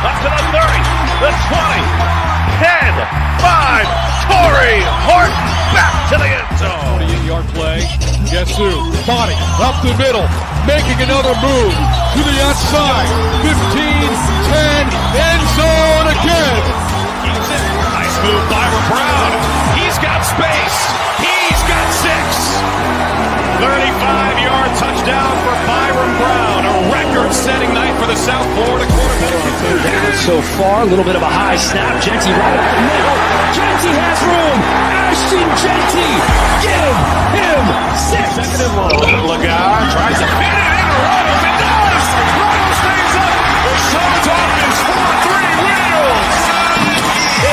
Up to the 30, the 20, 10, 5. Torrey Horton back to the end zone. 28-yard play. Guess who? Body up the middle, making another move to the outside. 15, 10, end zone again. Keeps it. Nice move by Brown. He's got space. He's got 6. 35-yard touchdown for Byron Brown. A record-setting night for the South Florida quarterback. Down so far, a little bit of a high snap. Genty right up the middle. Genty has room. Ashton Genty, give him 6. Second and low. Lagar tries to pin it in. Runnels, it does. Runnels stays up. The Suns offense 4-3 wheels.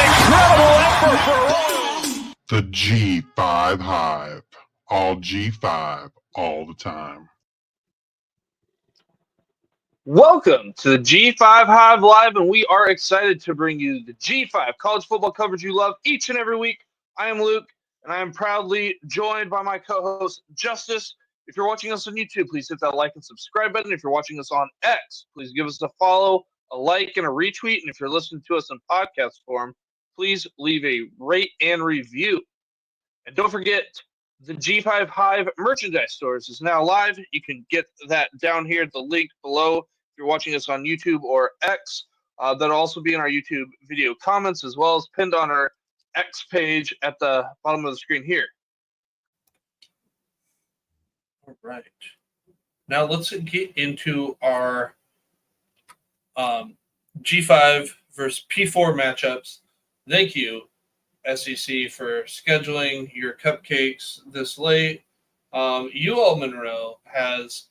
Incredible effort for Runnels. The G5 Hive. All G5, all the time. Welcome to the G5 Hive Live, and we are excited to bring you the G5 college football coverage you love each and every week. I am Luke, and I am proudly joined by my co-host, Justice. If you're watching us on YouTube, please hit that like and subscribe button. If you're watching us on X, please give us a follow, a like, and a retweet. And if you're listening to us in podcast form, please leave a rate and review. And don't forget, the G5 Hive merchandise stores is now live. You can get that down here at the link below if you're watching us on YouTube or X. That'll also be in our YouTube video comments as well as pinned on our X page at the bottom of the screen here. All right. Now let's get into our G5 versus P4 matchups. Thank you, SEC, for scheduling your cupcakes this late. UL Monroe has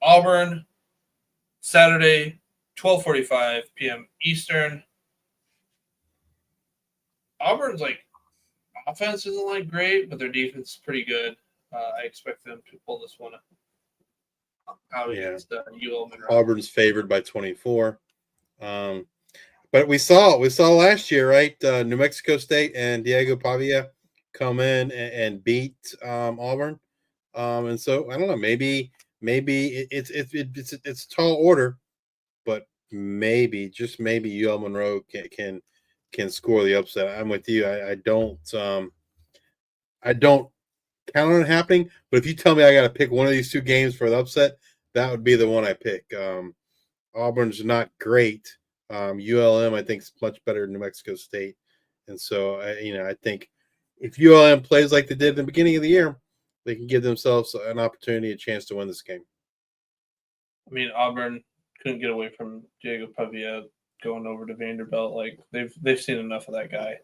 Auburn Saturday, 12:45 p.m. Eastern. Auburn's offense isn't great, but their defense is pretty good. I expect them to pull this one out against UL Monroe. Auburn's favored by 24. But we saw last year, right? New Mexico State and Diego Pavia come in and beat Auburn, and so I don't know. Maybe it's a tall order, but maybe UL Monroe can score the upset. I'm with you. I don't count on it happening. But if you tell me I got to pick one of these two games for the upset, that would be the one I pick. Auburn's not great. ULM, I think, is much better than New Mexico State. And so, I think if ULM plays like they did in the beginning of the year, they can give themselves an opportunity, a chance to win this game. I mean, Auburn couldn't get away from Diego Pavia going over to Vanderbilt. They've seen enough of that guy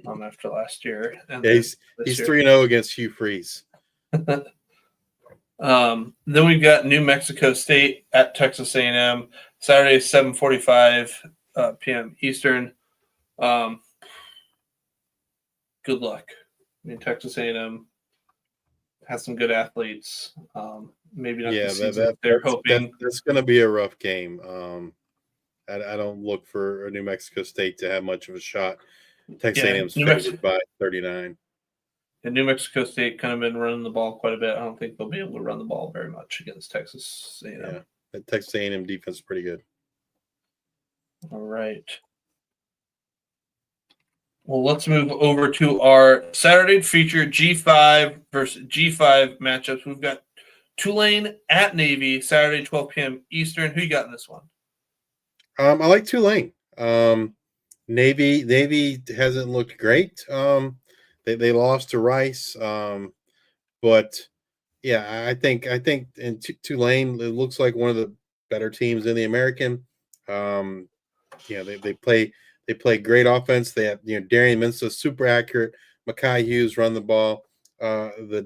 after last year. And he's 3-0 against Hugh Freeze. Then we've got New Mexico State at Texas A&M. Saturday, 7:45 p.m. Eastern. Good luck. I mean, Texas A&M has some good athletes. Maybe not the season they're hoping. That's going to be a rough game. I don't look for New Mexico State to have much of a shot. Texas A&M's favored by 39. And New Mexico State kind of been running the ball quite a bit. I don't think they'll be able to run the ball very much against Texas A&M. Yeah, the Texas A&M defense is pretty good. All right. Well, let's move over to our Saturday feature G5 versus G5 matchups. We've got Tulane at Navy, Saturday, 12 p.m. Eastern. Who you got in this one? I like Tulane. Navy hasn't looked great. They lost to Rice, but yeah, I think in Tulane it looks like one of the better teams in the American. They play great offense. They have Darian Mensah, super accurate. Mekhi Hughes run the ball. The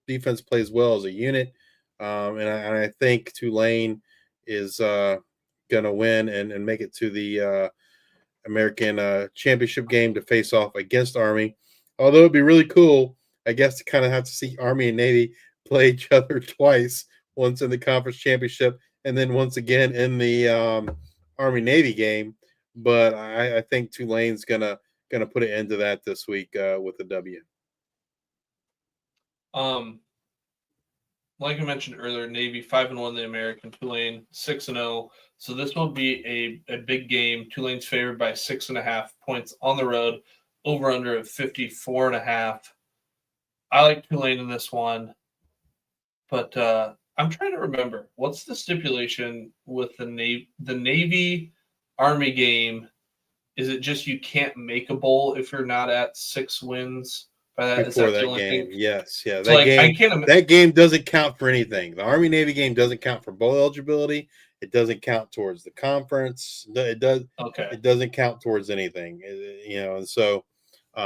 defense plays well as a unit, and I think Tulane is going to win and make it to the American championship game to face off against Army. Although it'd be really cool, I guess, to kind of have to see Army and Navy play each other twice, once in the conference championship and then once again in the Army-Navy game. But I think Tulane's gonna put an end to that this week with a W. Like I mentioned earlier, Navy 5-1 the American, Tulane 6-0. So this will be a big game. Tulane's favored by 6.5 points on the road. Over under of 54.5. I like Tulane in this one, but I'm trying to remember what's the stipulation with the Navy Army game. Is it just you can't make a bowl if you're not at 6 wins? By that, is Before that the that only game, thing? yes, yeah, So, like, I can't. that game doesn't count for anything. The Army Navy game doesn't count for bowl eligibility. It doesn't count towards the conference. It does. Okay. It doesn't count towards anything. You know, and so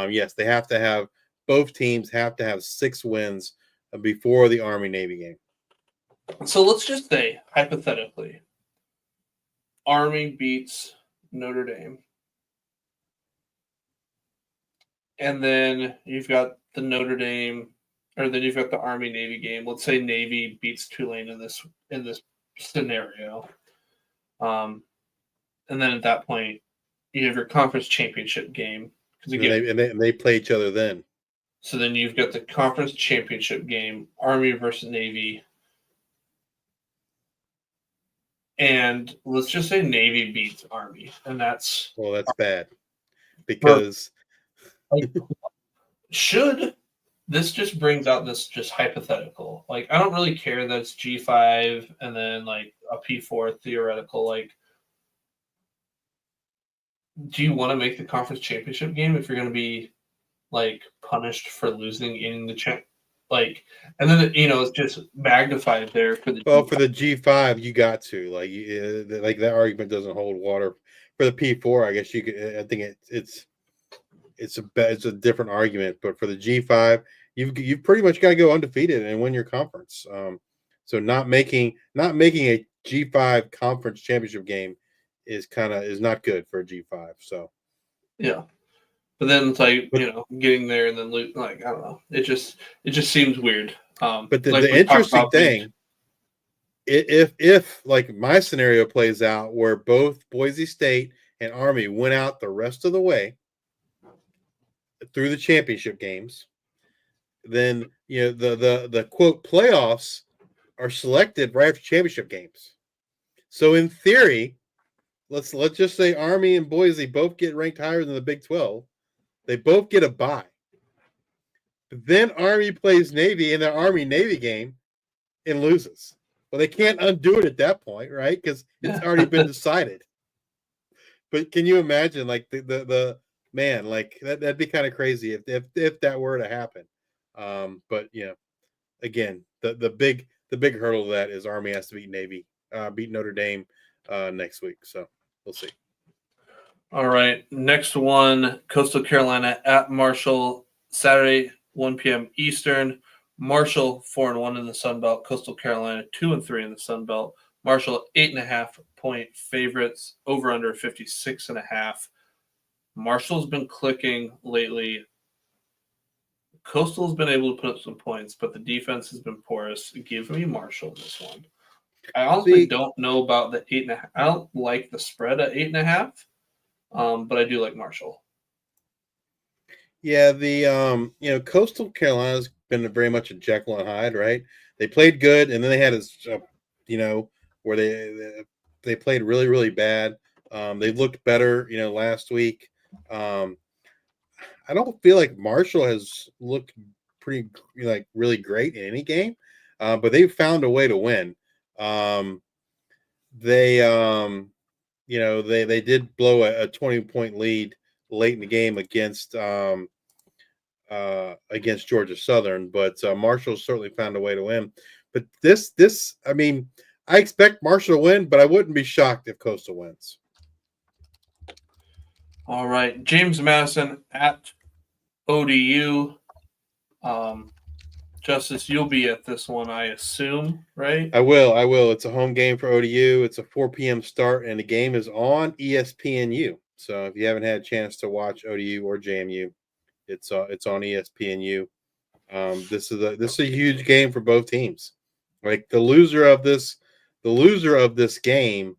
yes, they have to have both teams have to have 6 wins before the Army Navy game. So let's just say hypothetically, Army beats Notre Dame. And then you've got the Notre Dame, or then you've got the Army Navy game. Let's say Navy beats Tulane in this scenario, and then at that point, you have your conference championship game. Because again, And they play each other then. So then you've got the conference championship game, Army versus Navy, and let's just say Navy beats Army, and that's bad because. Should this just brings out this just hypothetical? Like, I don't really care that it's G5 and then like a P4 theoretical. Like, do you want to make the conference championship game if you're going to be like punished for losing in the like, and then it's just magnified there for the for the G5 you got to like that argument doesn't hold water. For the P4, I guess you could. I think it's a different argument, but for the G5, you've pretty much got to go undefeated and win your conference. So not making a G5 conference championship game is not good for a G5. So yeah, but then it's like getting there and then like I don't know. It just seems weird. But the, like the interesting thing, if like my scenario plays out where both Boise State and Army went out the rest of the way through the championship games, then the quote playoffs are selected right after championship games. So in theory, let's just say Army and Boise both get ranked higher than the Big 12. They both get a bye. But then Army plays Navy in the Army Navy game and loses. Well, they can't undo it at that point, right? Because it's already been decided. But can you imagine, like the man, like that'd be kind of crazy if that were to happen. But again, the big hurdle to that is Army has to beat Notre Dame next week. So we'll see. All right, next one: Coastal Carolina at Marshall, Saturday, 1 p.m. Eastern. Marshall 4-1 in the Sun Belt. Coastal Carolina 2-3 in the Sun Belt. Marshall 8.5-point favorites. Over under 56.5. Marshall's been clicking lately. Coastal's been able to put up some points, but the defense has been porous. Give me Marshall this one. I honestly don't know about the 8.5. I don't like the spread at 8.5, but I do like Marshall. Yeah, the Coastal Carolina's been very much a Jekyll and Hyde, right? They played good, and then they had where they played really, really bad. They looked better, last week. I don't feel like Marshall has looked pretty really great in any game, but they've found a way to win. They did blow a 20-point lead late in the game against Georgia Southern, but Marshall certainly found a way to win. But I mean, I expect Marshall to win, but I wouldn't be shocked if Coastal wins. All right, James Madison at ODU. Justice, you'll be at this one, I assume, right? I will. It's a home game for ODU. It's a 4 p.m. start, and the game is on ESPNU. So if you haven't had a chance to watch ODU or JMU, it's on ESPNU. This is a huge game for both teams. Like the loser of this game,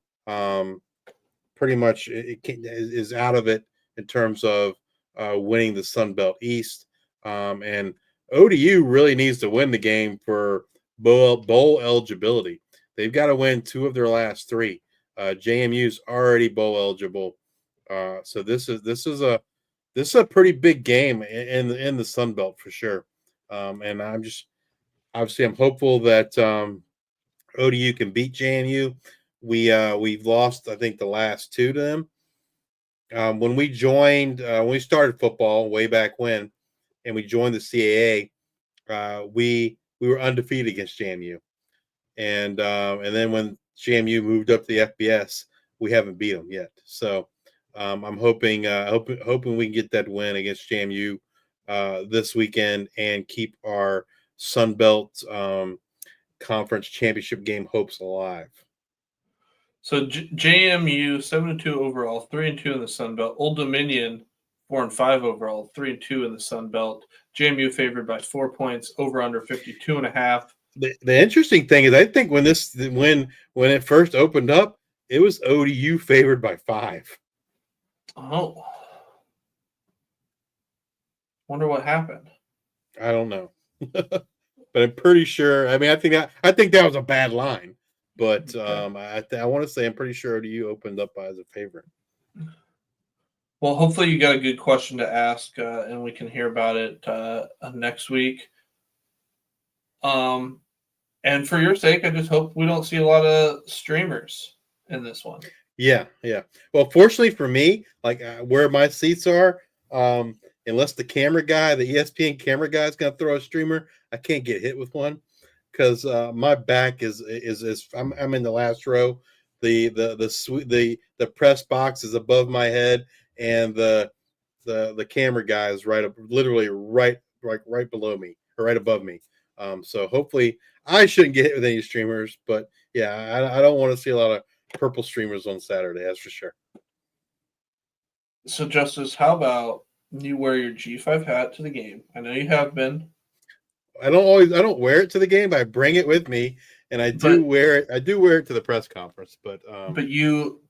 pretty much is out of it in terms of winning the Sun Belt East. And ODU really needs to win the game for bowl eligibility. They've got to win 2 of their last 3 JMU's already bowl eligible, so this is a pretty big game in the Sun Belt for sure. And I'm hopeful that ODU can beat JMU. We've lost, I think, the last two to them. When we started football way back when, and we joined the CAA, we were undefeated against JMU, and then when JMU moved up to the FBS, we haven't beat them yet. So I'm hoping we can get that win against JMU this weekend and keep our Sun Belt Conference championship game hopes alive. So JMU 7-2 overall, 3-2 in the Sun Belt. Old Dominion 4-5 overall, 3-2 in the Sun Belt. JMU favored by 4 points, over under 52.5. The interesting thing is, I think when it first opened up, it was ODU favored by 5. Oh, wonder what happened. I don't know, but I'm pretty sure. I mean, I think that was a bad line, but I want to say I'm pretty sure ODU opened up as a favorite. Well, hopefully you got a good question to ask, and we can hear about it next week. And for your sake, I just hope we don't see a lot of streamers in this one. Yeah. Well, fortunately for me, like where my seats are, unless the ESPN camera guy is going to throw a streamer, I can't get hit with one because my back is I'm in the last row. The press box is above my head, and the camera guy is literally right below me or right above me. So hopefully I shouldn't get hit with any streamers, but yeah, I don't want to see a lot of purple streamers on Saturday. That's for sure. So, Justice, how about you wear your G5 hat to the game? I know you have been. I don't wear it to the game, but I bring it with me, and I do wear it to the press conference. But you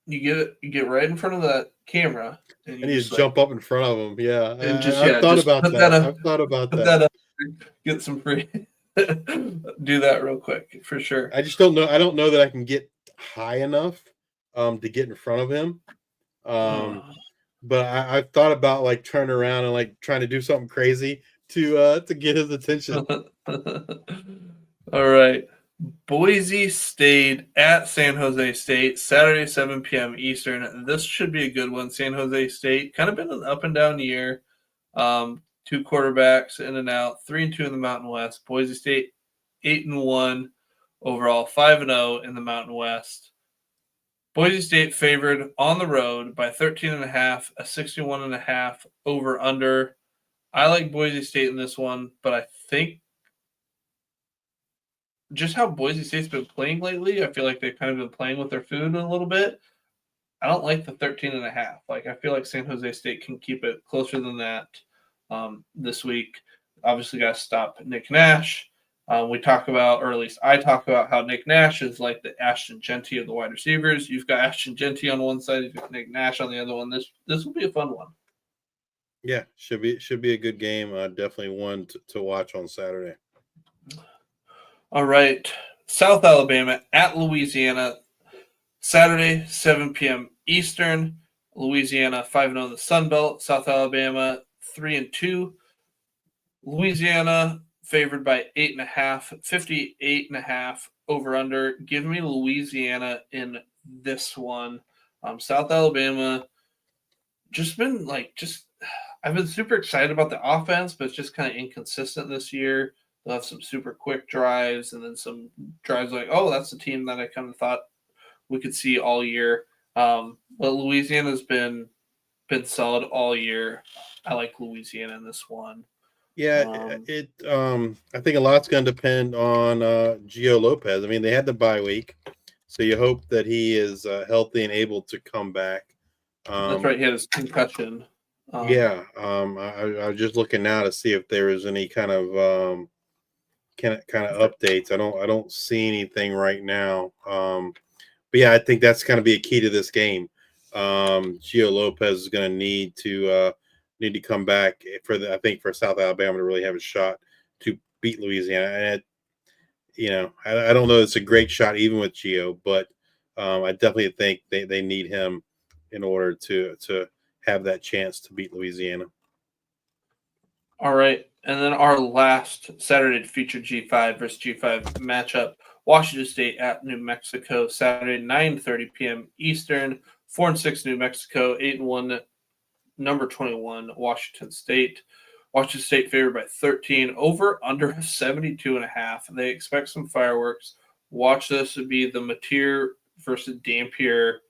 get right in front of that camera, and you just jump up in front of them. Yeah, and I've thought about that. I've thought about that. Get some free. Do that real quick for sure. I just don't know. I don't know that I can get high enough to get in front of him. But I've thought about like turning around and like trying to do something crazy to get his attention. All right. Boise State at San Jose State, Saturday, 7 p.m. Eastern. This should be a good one. San Jose State, kind of been an up and down year. 2 quarterbacks in and out, 3-2 in the Mountain West. Boise State, 8-1 overall, 5-0 in the Mountain West. Boise State favored on the road by 13.5, a 61.5 over under. I like Boise State in this one, but I think just how Boise State's been playing lately, I feel like they've kind of been playing with their food a little bit. I don't like the 13.5. Like, I feel like San Jose State can keep it closer than that this week. Obviously, got to stop Nick Nash. We talk about, or at least I talk about, how Nick Nash is like the Ashton Genty of the wide receivers. You've got Ashton Genty on one side, you've got Nick Nash on the other one. This will be a fun one. Yeah, should be a good game. Definitely one to watch on Saturday. All right, South Alabama at Louisiana, Saturday, 7 p.m. Eastern. Louisiana 5-0 in the Sun Belt. South Alabama 3-2. Louisiana favored by 8.5, 58.5 over under. Give me Louisiana in this one. South Alabama I've been super excited about the offense, but it's just kind of inconsistent this year. They'll have some super quick drives and then some drives like, oh, that's the team that I kind of thought we could see all year. But Louisiana's been solid all year. I like Louisiana in this one. Yeah, I think a lot's going to depend on Gio Lopez. I mean, they had the bye week, so you hope that he is healthy and able to come back. That's right. He had his concussion. I was just looking now to see if there is any kind of updates. I don't see anything right now. But yeah, I think that's going to be a key to this game. Gio Lopez is going to need to come back for South Alabama to really have a shot to beat Louisiana. And I don't know it's a great shot even with Gio, but I definitely think they need him in order to have that chance to beat Louisiana. All right. And then our last Saturday to feature G5 versus G5 matchup, Washington State at New Mexico, Saturday, 9:30 p.m. Eastern, 4-6 New Mexico, 8-1, number 21, Washington State. Washington State favored by 13, over under 72.5. They expect some fireworks. Watch this would be the Mateer versus Dampier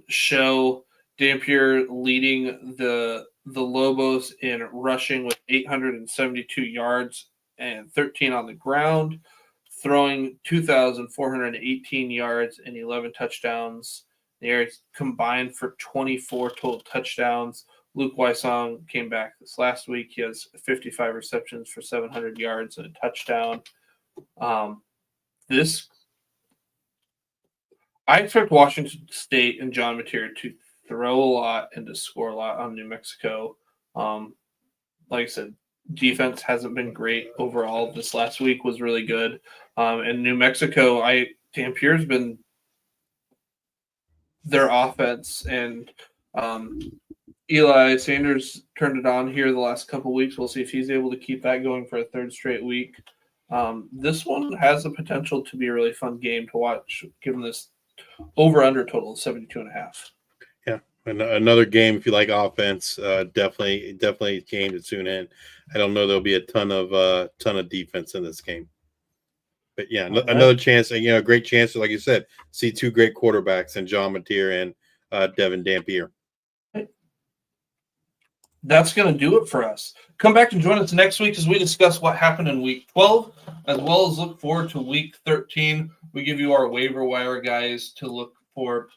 show. Dampier leading the Lobos in rushing with 872 yards and 13 on the ground, throwing 2,418 yards and 11 touchdowns. The Aries combined for 24 total touchdowns. Luke Wysong came back this last week. He has 55 receptions for 700 yards and a touchdown. I expect Washington State and John Mateer to throw a lot and to score a lot on New Mexico. Like I said, defense hasn't been great overall. This last week was really good. And New Mexico, Dampier's been their offense, and Eli Sanders turned it on here the last couple weeks. We'll see if he's able to keep that going for a third straight week. This one has the potential to be a really fun game to watch, given this over-under total of 72.5. Yeah, and another game if you like offense. Definitely a game to tune in. I don't know there'll be a ton of defense in this game, but yeah, another chance. A great chance, like you said, see two great quarterbacks in John Mateer and Devin Dampier. That's going to do it for us. Come back and join us next week as we discuss what happened in Week 12, as well as look forward to Week 13. We give you our waiver wire guys to look for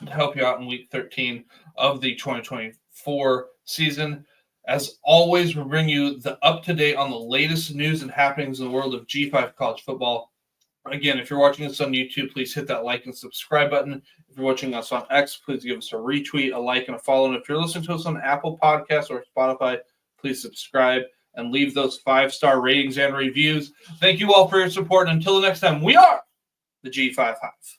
to help you out in Week 13 of the 2024 season. As always, we bring you the up-to-date on the latest news and happenings in the world of G5 college football. Again, if you're watching us on YouTube, please hit that like and subscribe button. If you're watching us on X, please give us a retweet, a like, and a follow. And if you're listening to us on Apple Podcasts or Spotify, please subscribe and leave those 5-star ratings and reviews. Thank you all for your support. And until the next time, we are the G5 Hive.